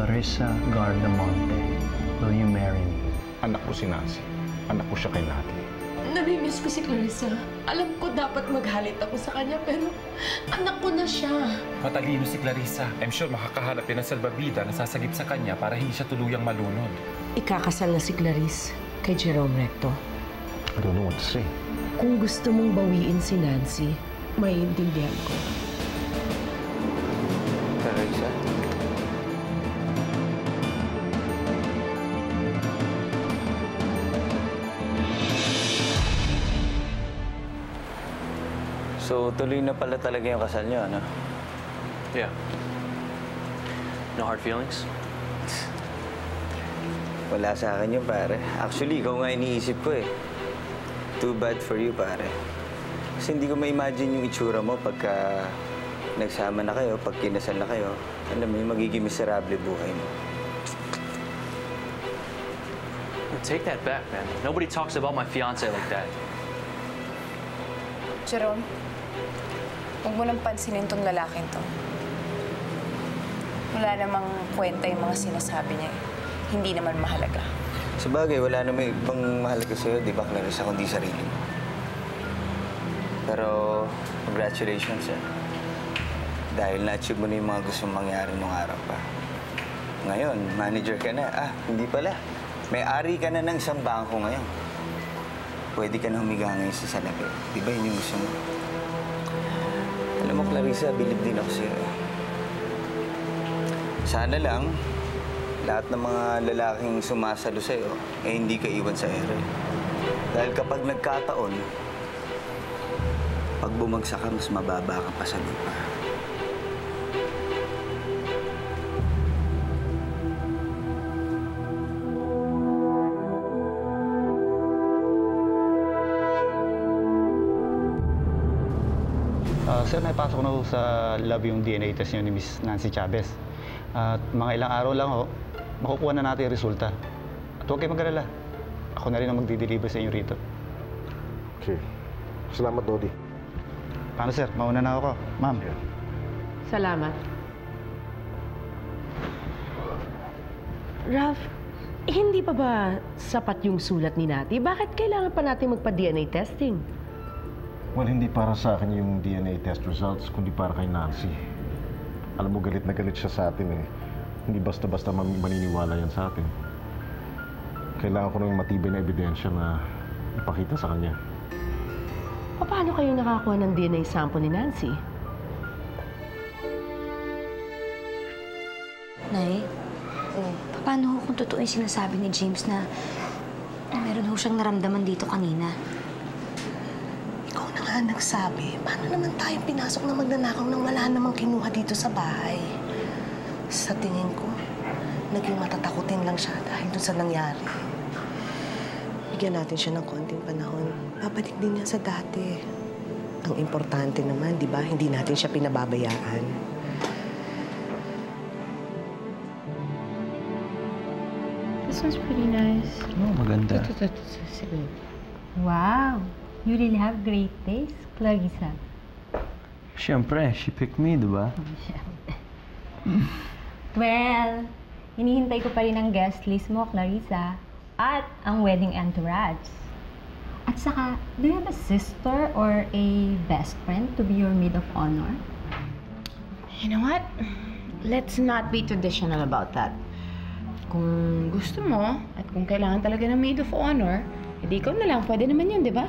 Clarissa Gardamonte, will you marry me? Anak ko si Nancy. Anak ko siya kay Nati. Namimiss ko si Clarissa. Alam ko dapat maghalit ako sa kanya, pero anak ko na siya. Matalino si Clarissa. I'm sure makakahanap yan ng salbabida na sasagip sa kanya para hindi siya tuluyang malunod. Ikakasal na si Clarice kay Jerome Recto. I don't know what to say. Kung gusto mong bawiin si Nancy, maiintindihan ko. Clarissa? So, tuloy na pala talaga yung kasal niyo, ano? Yeah. No hard feelings? Wala sa akin yun, pare. Actually, ikaw nga iniisip ko eh. Too bad for you, pare. Kasi hindi ko ma-imagine yung itsura mo pagka nagsama na kayo, pag kinasal na kayo. Alam mo, yung magiging miserable buhay mo. Take that back, man. Nobody talks about my fiancé like that. Jerome, huwag mo nang pansinin tong lalaking to. Wala namang kwenta yung mga sinasabi niya. Hindi naman mahalaga. Sabagay, wala namang ibang mahalaga sa'yo, di ba, Clarissa, kundi sarili mo. Pero, congratulations, eh. Dahil na-achieve mo na yung mga gusto mangyari nung araw pa. Ngayon, manager ka na. Ah, hindi pala. May-ari ka na ng isang bangko ngayon. Pwede ka na humiga ngayon sa salapi. Di ba yun yung gusto mo? Alam mo, Clarissa, bilib din ako sa'yo. Sana lang, lahat ng mga lalaking sumasalo sa'yo, eh hindi ka iwan sa ere. Dahil kapag nagkataon, pag bumagsak ka, mas mababa ka pa sa lupa. Sir, may pasok na ho sa lab yung DNA test niyo ni Miss Nancy Chavez. At mga ilang araw lang ho, makukuha na natin yung resulta. At huwag kayo mag-alala. Ako na rin ang magdi-deliver sa inyo rito. Okay. Salamat, Dodi. Paano, sir? Mauna na ako. Ma'am. Salamat. Ralph, hindi pa ba sapat yung sulat ni Nati? Bakit kailangan pa natin magpa-DNA testing? Well, hindi para sa akin yung DNA test results, kundi para kay Nancy. Alam mo, galit na galit siya sa atin eh. Hindi basta-basta maniniwala yan sa atin. Kailangan ko ng matibay na ebidensya na ipakita sa kanya. Paano kayo nakakuha ng DNA sample ni Nancy? Nay, paano kung totoo yung sinasabi ni James na meron ho siyang naramdaman dito kanina? Ikaw na nga nagsabi. Paano naman tayong pinasok na magnanakaw nang wala namang kinuha dito sa bahay? Sa tingin ko, naging matatakutin lang siya dahil dun sa nangyari. Bigyan natin siya ng konting panahon. Babalik din niya sa dati. Ang importante naman, di ba, hindi natin siya pinababayaan. This one's pretty nice. Oh, maganda. Wow! You really have great taste, Clarissa. Siyempre, she picked me, di ba? Well, hinihintay ko pa rin ang guest list mo, Clarissa. At ang wedding entourage. At saka, do you have a sister or a best friend to be your maid of honor? You know what? Let's not be traditional about that. Kung gusto mo, at kung kailangan talaga ng maid of honor, edi ikaw na lang. Pwede naman yun, di ba?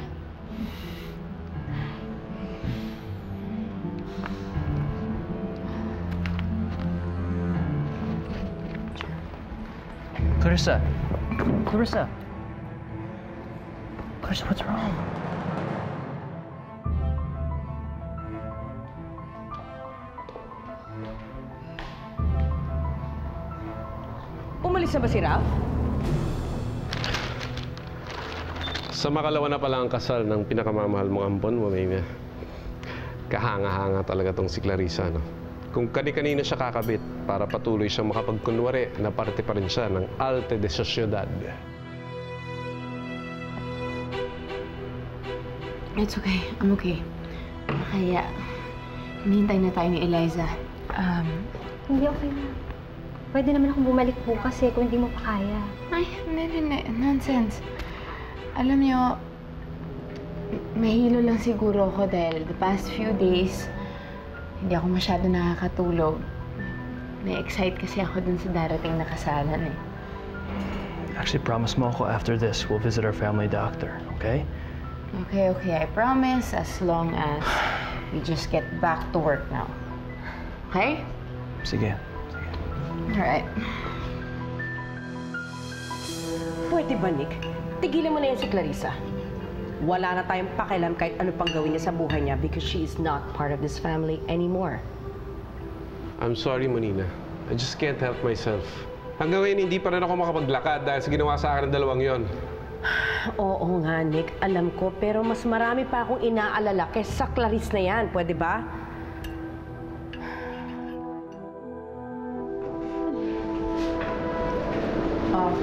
Clarissa. Clarissa. Clarissa, what's wrong? Umalis na ba si Ralph? Sa makalawa na pala ang kasal ng pinakamamahal mong ampon mo, may kahanga-hanga talaga tong si Clarissa, no? Kung kani-kanina siya kakabit para patuloy siyang makapagkunwari na parte pa rin siya ng Alte de Sociedad. It's okay. I'm okay. Kaya, hinihintay na tayo ni Eliza. Hindi okay na. Pwede naman akong bumalik bukas eh kung hindi mo pa kaya. Ay, hindi. Nonsense. Alam niyo, mahilo lang siguro ako dahil the past few days, hindi ako masyado nakakatulog. Na-excite kasi ako dun sa darating na kasalan eh. Actually, promise mo ako after this, we'll visit our family doctor, okay? Okay. I promise as long as we just get back to work now. Okay? Sige. Alright. Pwede ba, Nick? Tigilan mo na yan si Clarissa. Wala na tayong pakialam kahit ano pang gawin niya sa buhay niya because she is not part of this family anymore. I'm sorry, Monina. I just can't help myself. Hanggang ngayon, hindi pa rin ako makapaglakad dahil sa ginawa sa akin ng dalawang yon. Oo nga, Nick. Alam ko, pero mas marami pa akong inaalala kaysa sa Clarice na yan. Pwede ba?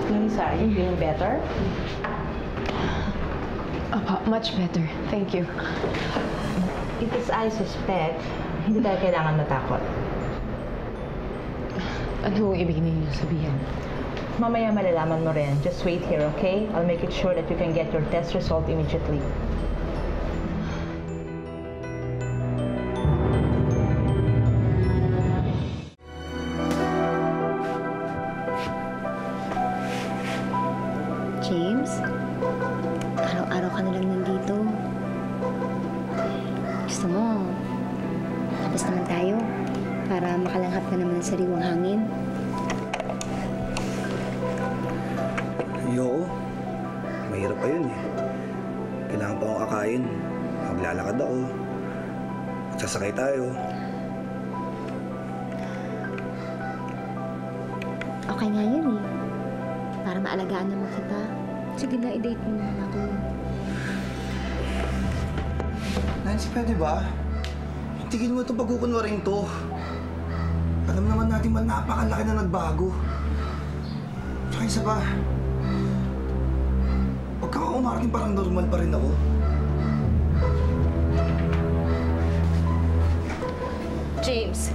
Clarissa, are you feeling better? Much better. Thank you. If it's I suspect, hindi tayo kailangan matakot. Ano ibig niyo sabihin? Mamaya malalaman mo rin. Just wait here, okay? I'll make it sure that you can get your test result immediately. James, araw-araw ka na lang nandito. Gusto mo, tapos naman tayo para makalanghap ka naman ng sariwang hangin. Ayoko. Mahirap pa yun eh. Kailangan pa akong kakain. Maglalakad ako. Magsasakay tayo. Okay nga yun eh. Para maalagaan naman kita. Sige na, i-date mo naman ako. Nancy, pwede ba? Tigil mo itong pagkukunwaring to. Alam naman natin man napakalaki na nagbago. Tsaka isa ba? Huwag kang umarating parang normal pa rin ako. James.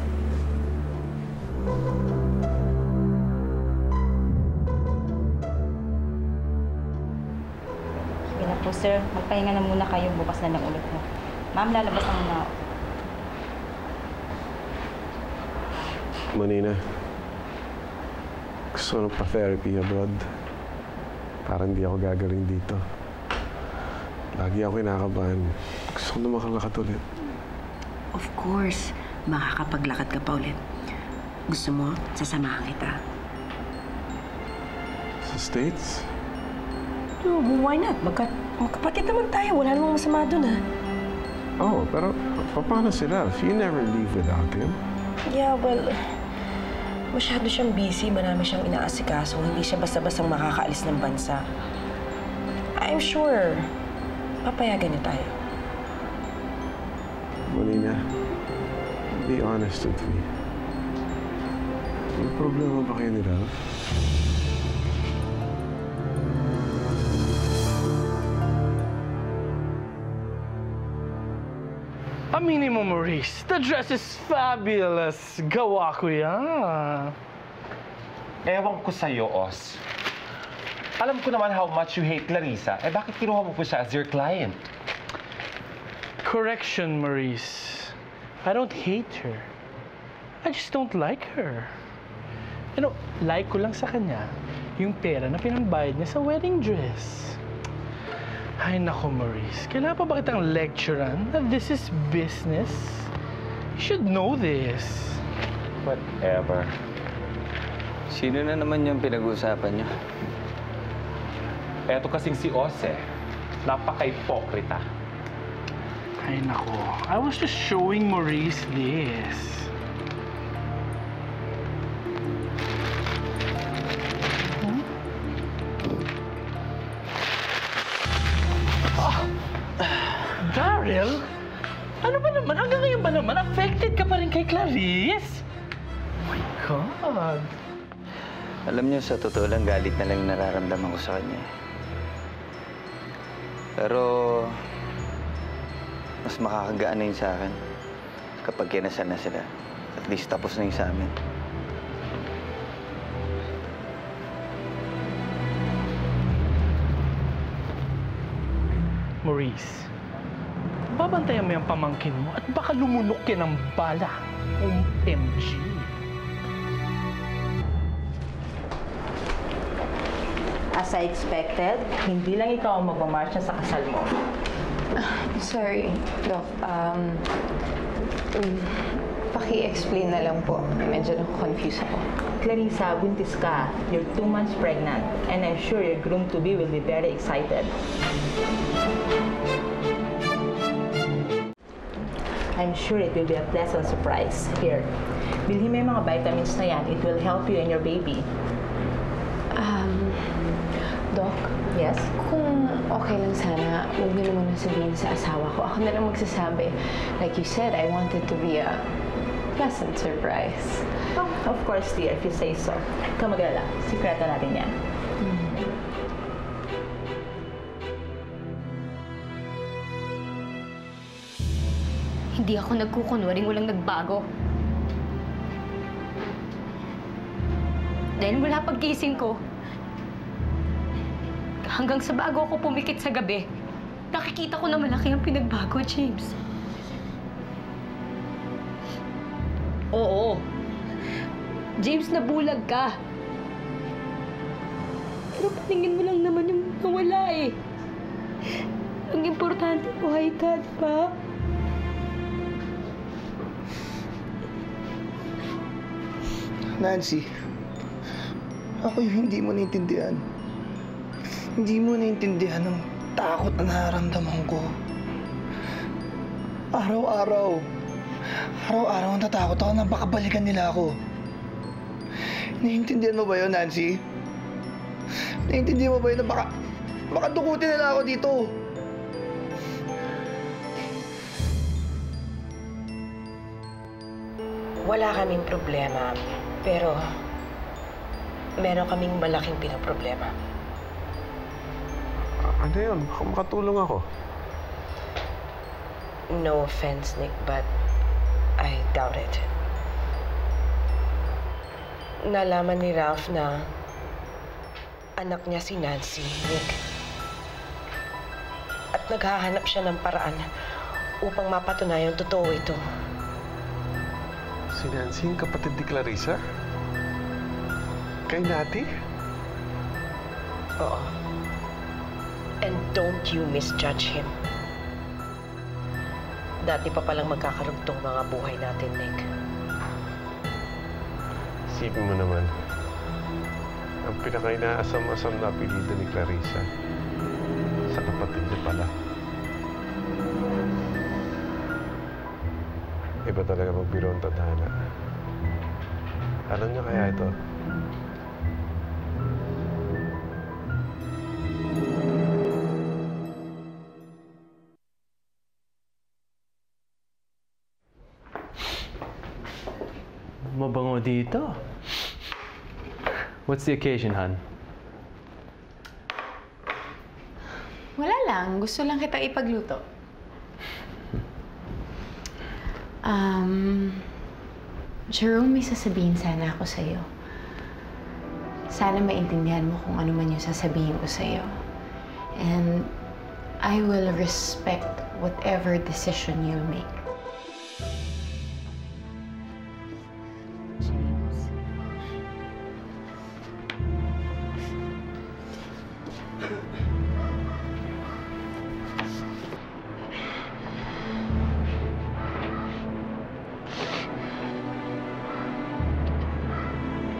Sige na po, sir. Magpahinga na muna kayo. Bukas na lang ulit mo. Ma'am, lalabas na muna ako. Monina, gusto ko ng pa-therapy abroad. Para hindi ako gagaling dito. Lagi ako kinakabahan. Gusto ko na makalakad ulit. Of course. Makakapaglakad ka pa ulit. Gusto mo, sasamahan kita. Sa States? No, why not? Magkapatid naman tayo. Wala namang masama dun, ha? Oh, pero paano sila? You never leave without him. Yeah, well, masyado siyang busy. Marami siyang inaasikaso. Hindi siya basta-bastang makakaalis ng bansa. I'm sure, papayagan niya tayo. Monina, be honest with me. May problema ba kayo ni Ralph? Aminin mo, Maurice, the dress is fabulous. Gawa ko yan. Ewan ko sa'yo, Os. Alam ko naman how much you hate Clarissa. Eh, bakit kinuha mo po siya as your client? Correction, Maurice. I don't hate her. I just don't like her. You know, like ko lang sa kanya yung pera na pinambayad niya sa wedding dress. Ay, nako, Maurice. Kailangan pa ba kitang lecturean na this is business? You should know this. Whatever. Sino na naman yung pinag-uusapan niyo? Eto kasing si Os eh. Napaka-ipokrita. Ay, nako. I was just showing Maurice this. Daryl? Ano ba naman? Hanggang ngayon ba naman? Affected ka pa rin kay Clarice? Oh my God. Alam niyo, sa totoo lang, galit na lang yung nararamdaman ko sa kanya. Pero, mas makakagaan na yun sa akin kapag kinasal na sila. At least tapos na yun sa amin. Maurice, babantayan mo yung pamangkin mo at baka lumunok yan ng bala. OMG. As I expected, hindi lang ikaw ang magmamarsya sa kasal mo. Sorry, Doc. Paki-explain na lang po. Medyo confused ako. Clarissa, buntis ka. You're 2 months pregnant. And I'm sure your groom-to-be will be very excited. I'm sure it will be a pleasant surprise. Here, bilhin mo yung mga vitamins na yan. It will help you and your baby. Doc? Yes? Kung okay lang sana, huwag niyo naman sabihin sa asawa ko. Ako na lang magsasabi. Like you said, I want it to be a pleasant surprise. Oh, of course, dear, if you say so. Ikaw mag-alala. Sikreto natin yan. Hindi ako nagkukunwaring walang nagbago. Dahil mula paggising ko, hanggang sa bago ako pumikit sa gabi, nakikita ko na malaki ang pinagbago, James. Oo. James, nabulag ka. Pero paningin mo lang naman yung nawala eh. Ang importante, buhay ka, di ba? Nancy, ako yung hindi mo naintindihan. Hindi mo naintindihan ang takot na nararamdaman ko. Araw-araw natatakot ako na baka balikan nila ako. Naiintindihan mo ba yun, Nancy? Naiintindihan mo ba yun na baka dukutin nila ako dito? Wala kaming problema, pero meron kaming malaking pinoproblema. Ano yun? Baka makatulong ako. No offense, Nick, but I doubt it. Nalaman ni Ralph na anak niya si Nancy, Nick. At naghahanap siya ng paraan upang mapatunayan totoo ito. Si Nancy, yung kapatid ni Clarissa? Kay Nati? Oo. And don't you misjudge him. Dati pa palang magkakarugtong mga buhay natin, Nick. Isipin mo naman, ang pinaka-inaasam-asam na apelido ni Clarissa sa kapatid niya pala. Iba talaga magbiro ang tadhana. Alam niya kaya ito? Mabango dito. What's the occasion, hon? Wala lang. Gusto lang kita ipagluto. Jerome, may sasabihin sana ako sa'yo. Sana maintindihan mo kung ano man yung sasabihin ko sa'yo. And I will respect whatever decision you make.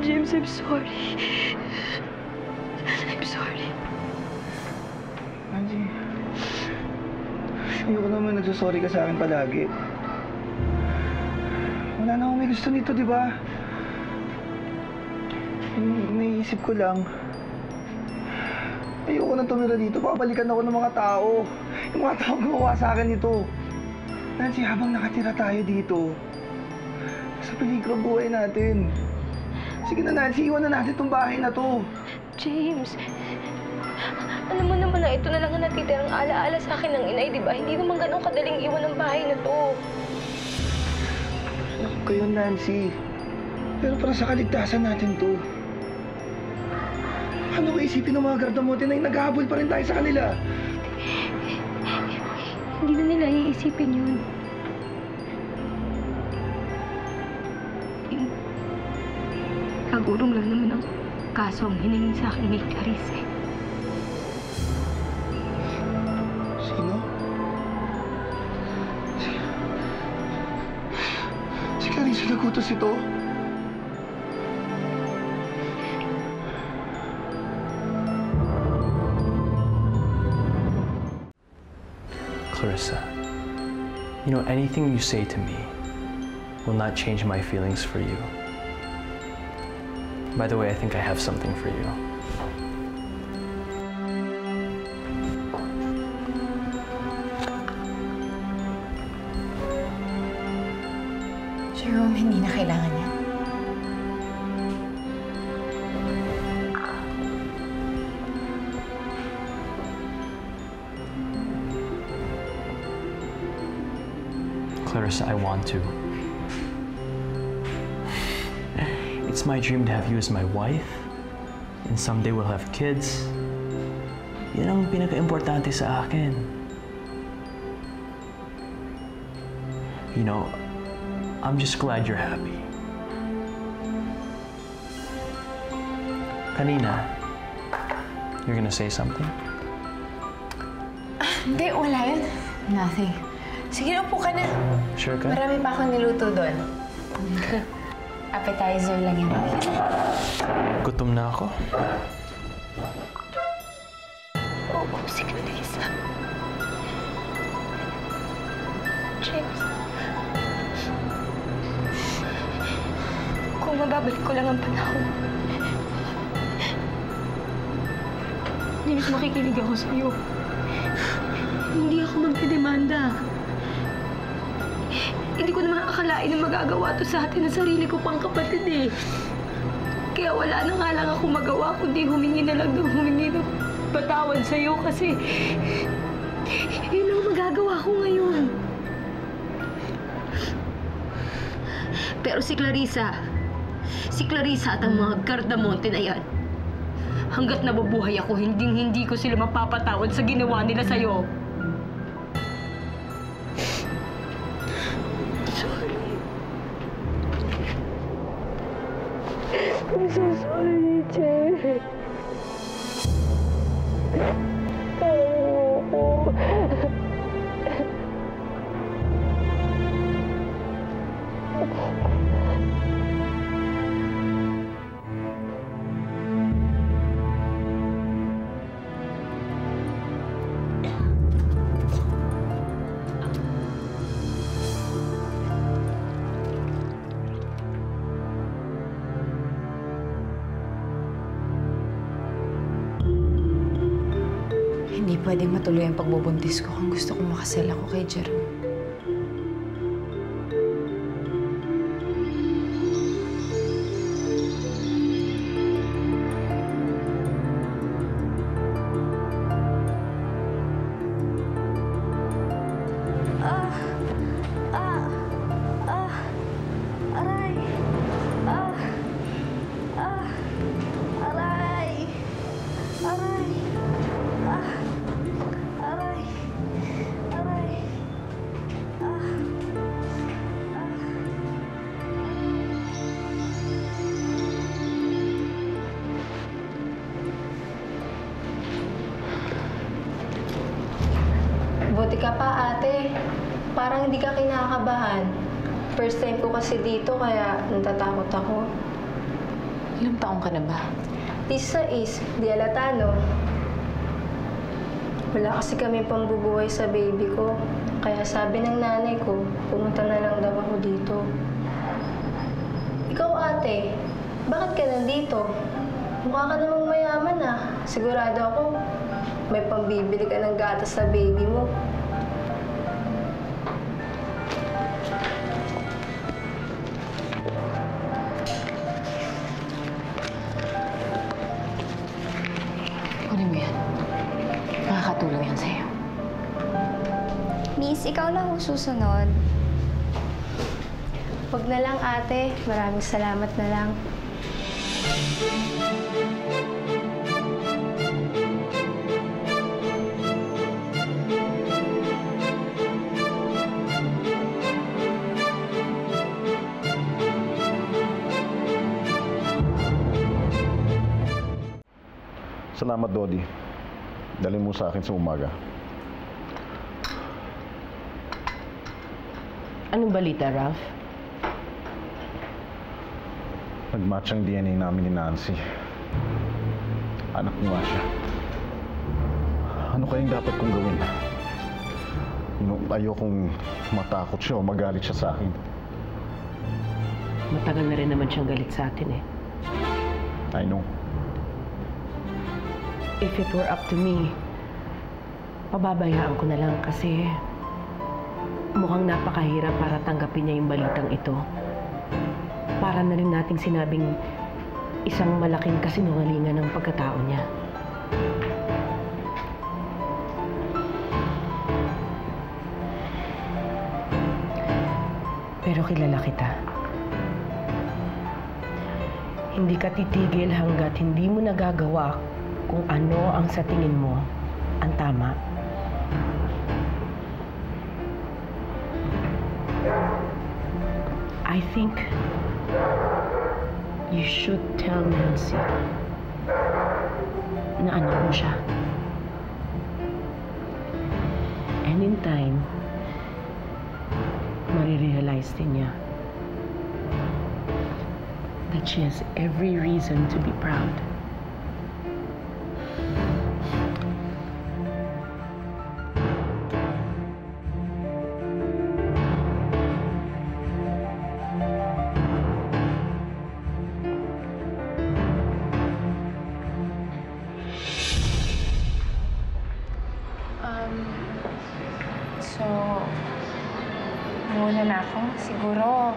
James, I'm sorry. I'm sorry. Nancy, ayoko naman nagsasorry ka sa akin palagi. Wala na akong may gusto nito, di ba? Naisip ko lang, ayoko na tumira dito. Babalikan ako ng mga tao. Yung mga tao gumawa sa akin ito. Nancy, habang nakatira tayo dito, sa peligro buhay natin. Sige na, Nancy, iwan na natin itong bahay na to. James, alam mo naman na ito na lang ang natitirang alaala sa akin ng inay, di ba? Hindi naman ganun kadaling iwan ang bahay na to. Alam ko yun, Nancy. Pero para sa kaligtasan natin to. Ano ko isipin ng mga gardamote na naghahabol pa rin tayo sa kanila? Hindi na nila iisipin yun. Kagurong lang naman ang kaso ang hiningi sa akin ni Clarice. Sino? Si Clarice nagutos ito? Clarissa, you know, anything you say to me will not change my feelings for you. By the way, I think I have something for you. Jerome, hindi na kailangan yan. Clarissa, I want to. It's my dream to have you as my wife, and someday we'll have kids. Yan ang pinaka-importante sa akin. You know, I'm just glad you're happy. Kanina, you're gonna say something? Hindi, wala yun. Nothing. Sige, upo ka na. Sure ka? Marami pa akong niluto doon. Appetizer lang yan. Gutom na ako. Oo, si Clarissa. James. Kung mababalik ko lang ang panahon. James, makikinig ako sa'yo. Hindi ako magdedemanda. Hindi ko naman akalain na magagawa to sa atin ng sarili ko pang kapatid eh. Kaya wala na nga lang ako magawa kundi humingi na lang ng humingi ng patawad sa'yo kasi yun ang magagawa ko ngayon. Pero si Clarissa at ang mga Gardamonte na yan, hanggat nabubuhay ako, hindi ko sila mapapatawad sa ginawa nila sa'yo. I'm so sorry, Jay. Hindi pwedeng matuloy ang pagbubuntis ko kung gusto kong makasal ako kay Jerome. Buti ka pa, ate. Parang hindi ka kinakabahan. First time ko kasi dito, kaya natatakot ako. Ilang taong ka na ba? 16, di alata, no? Wala kasi kami pambubuhay sa baby ko. Kaya sabi ng nanay ko, pumunta na lang daw ako dito. Ikaw, ate, bakit ka nandito? Mukha ka namang mayaman, ah. Sigurado ako, may pambibili ka ng gatas sa baby mo. Kunin mo yan. Makakatulong yan sa'yo. Miss, ikaw na ang susunod. Huwag na lang, ate. Maraming salamat na lang. Salamat, Dodi. Dalhin mo sa akin sa umaga. Anong balita, Ralph? Nag-match ang DNA namin ni Nancy. Anak mo nga siya. Ano kayang dapat kong gawin? Ayokong matakot siya o magalit siya sa akin. Matagal na rin naman siyang galit sa atin eh. I know. If it were up to me, pababayaan ko na lang kasi mukhang napakahirap para tanggapin niya yung balitang ito. Para na rin nating sinabing isang malaking kasinungalingan ng pagkatao niya. Pero kilala kita. Hindi ka titigil hanggat hindi mo nagagawa kung ano ang sa tingin mo ang tama. I think you should tell Nancy na anak mo siya. And in time, marirealize din niya that she has every reason to be proud. So, muna na ako. Siguro,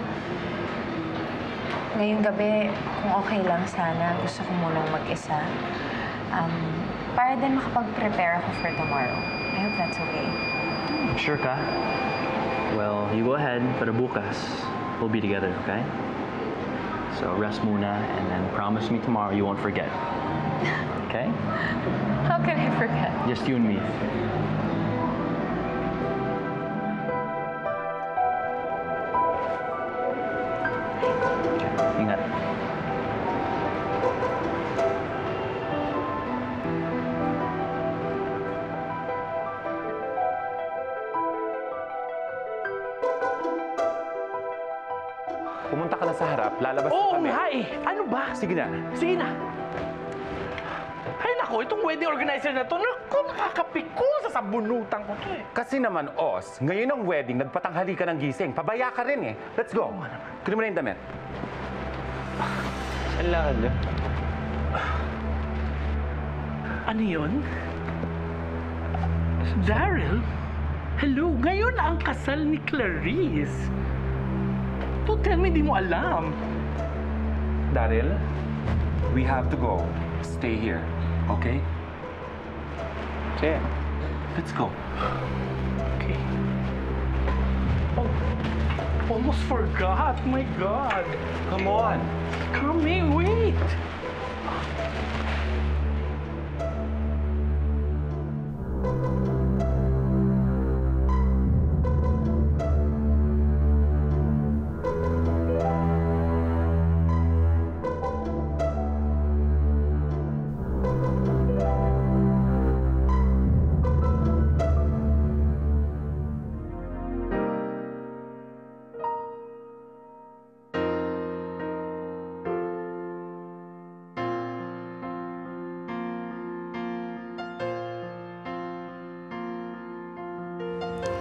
ngayong gabi, kung okay lang sana, gusto ko munang mag-isa. Para din makapag-prepare ako for tomorrow. I hope that's okay. Sure ka? Well, you go ahead, pero bukas, we'll be together, okay? So rest muna, and then promise me tomorrow you won't forget. Okay? How can I forget? Just you and me. Ingat. Pumunta ka na sa harap, lalabas na kami. Oo nga eh! Ano ba? Sige na. Sige na! Ay nako, itong wedding organizer na to, naku, nakakapiko sa sabunutan ko to eh. Kasi naman, Os, ngayon ang wedding, nagpatanghali ka ng gising. Pabaya ka rin eh. Let's go. Kunin mo na yung damit. Saan lakad niyo? Ano yun? Daryl? Hello, ngayon ang kasal ni Clarice. Don't tell me di mo alam. Daryl, we have to go. Stay here, okay? Sige. Let's go. Okay. Oh, almost forgot. My God. Come on. Coming, wait.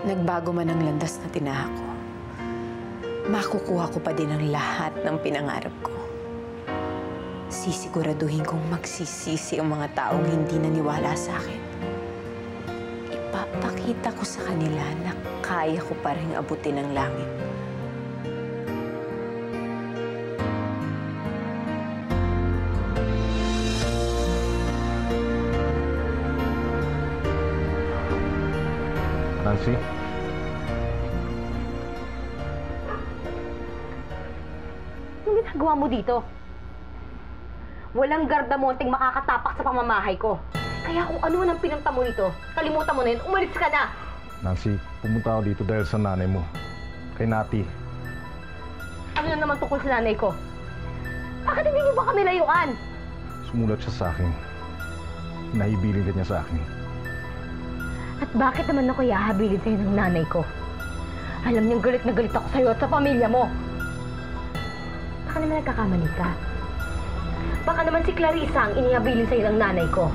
Nagbago man ang landas na tinahak ko, makukuha ko pa din ang lahat ng pinangarap ko. Sisiguraduhin kong magsisisi ang mga taong hindi naniwala sa akin. Ipapakita ko sa kanila na kaya ko pa rin abutin ang langit. Nancy? Anong ginagawa mo dito? Walang gardamonting makakatapak sa pamamahay ko. Kaya kung ano man ang pinunta mo dito, kalimutan mo na yun, umalis ka na! Nancy, pumunta ako dito dahil sa nanay mo. Kay Nati. Ano na naman tungkol sa nanay ko? Bakit hindi niyo ba kami layuan? Sumulat siya sa akin. Nahibilin ka niya sa akin. At bakit naman ako ihahabilin sa'yo ng nanay ko? Alam niyong galit na galit ako sa'yo at sa pamilya mo. Baka naman nagkakamali ka. Baka naman si Clarissa ang inihabilin sa'yo ng nanay ko.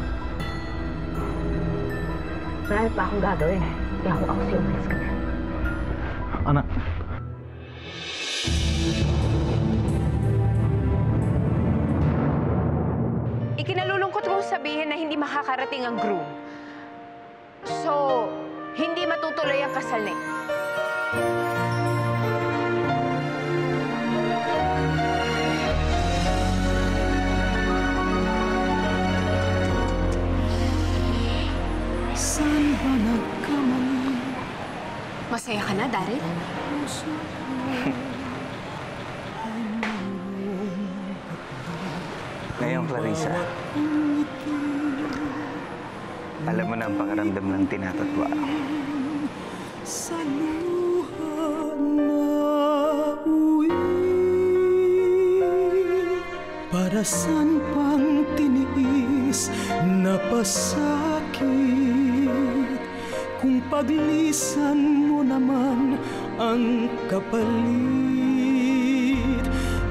Marami pa akong gagawin. Kaya kung ako sa'yo, umalis ka na. Anak. Ikinalulungkot kong sabihin na hindi makakarating ang groom. So, hindi matutuloy ang kasal na ito. Saan ba nagkamali? Masaya ka na, Daryl? Ngayon, Clarissa, alam mo na ang pakiramdam ng tinatatwa. Sa luha na uwi, para saan pang tiniis na pasakit, kung paglisan mo naman ang kapalit.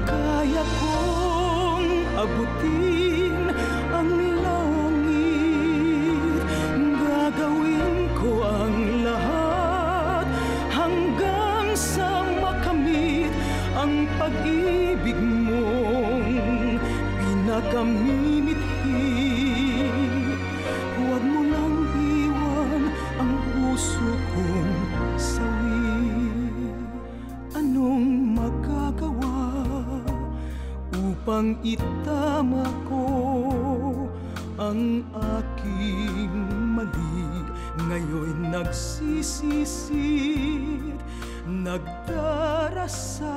Kaya kong abutin ang langit, gagawin ko ang lahat hanggang sa makamit ang pag-ibig mong pinakamimithi. Huwag mo lang iwan ang puso kong sawi. Anong magagawa upang itama ko ang aking mali? Ngayon nagsisisid, nagdarasal,